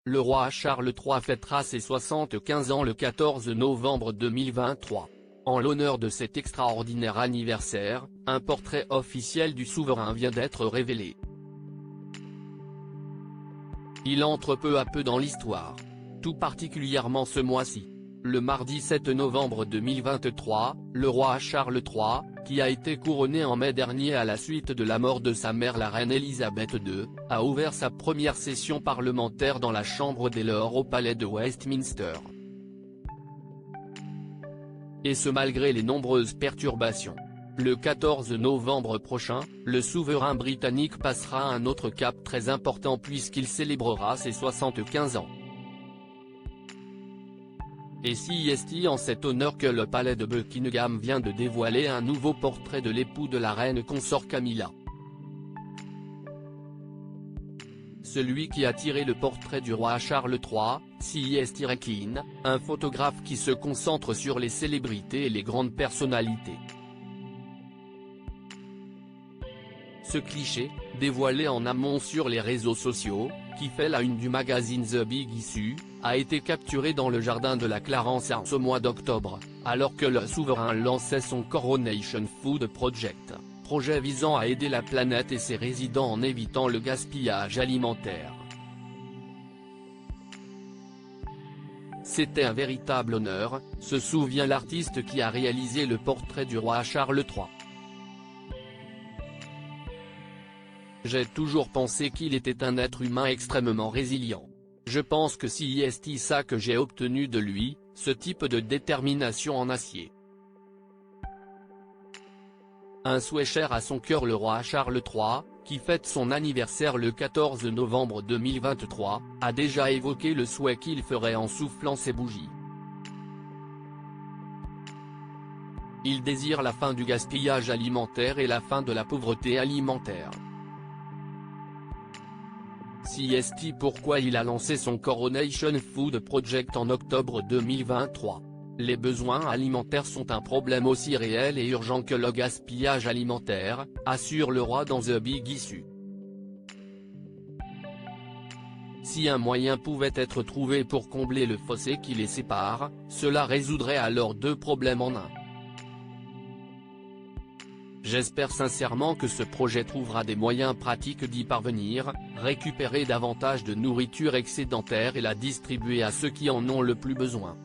Le roi Charles III fêtera ses 75 ans le 14 novembre 2023. En l'honneur de cet extraordinaire anniversaire, un portrait officiel du souverain vient d'être révélé. Il entre peu à peu dans l'histoire. Tout particulièrement ce mois-ci. Le mardi 7 novembre 2023, le roi Charles III, qui a été couronné en mai dernier à la suite de la mort de sa mère la reine Elisabeth II, a ouvert sa première session parlementaire dans la Chambre des Lords au palais de Westminster. Et ce malgré les nombreuses perturbations. Le 14 novembre prochain, le souverain britannique passera un autre cap très important puisqu'il célébrera ses 75 ans. Et si est en cet honneur que le palais de Buckingham vient de dévoiler un nouveau portrait de l'époux de la reine consort Camilla. Celui qui a tiré le portrait du roi Charles III, C.E.S.T. Rekin, un photographe qui se concentre sur les célébrités et les grandes personnalités. Ce cliché, dévoilé en amont sur les réseaux sociaux, qui fait la une du magazine The Big Issue, a été capturé dans le jardin de la Clarence House au mois d'octobre, alors que le souverain lançait son Coronation Food Project, projet visant à aider la planète et ses résidents en évitant le gaspillage alimentaire. C'était un véritable honneur, se souvient l'artiste qui a réalisé le portrait du roi Charles III. J'ai toujours pensé qu'il était un être humain extrêmement résilient. Je pense que si est ça que j'ai obtenu de lui, ce type de détermination en acier. Un souhait cher à son cœur. Le roi Charles III, qui fête son anniversaire le 14 novembre 2023, a déjà évoqué le souhait qu'il ferait en soufflant ses bougies. Il désire la fin du gaspillage alimentaire et la fin de la pauvreté alimentaire. C.E.S.T. Pourquoi il a lancé son Coronation Food Project en octobre 2023. Les besoins alimentaires sont un problème aussi réel et urgent que le gaspillage alimentaire, assure le roi dans The Big Issue. Si un moyen pouvait être trouvé pour combler le fossé qui les sépare, cela résoudrait alors deux problèmes en un. J'espère sincèrement que ce projet trouvera des moyens pratiques d'y parvenir, récupérer davantage de nourriture excédentaire et la distribuer à ceux qui en ont le plus besoin.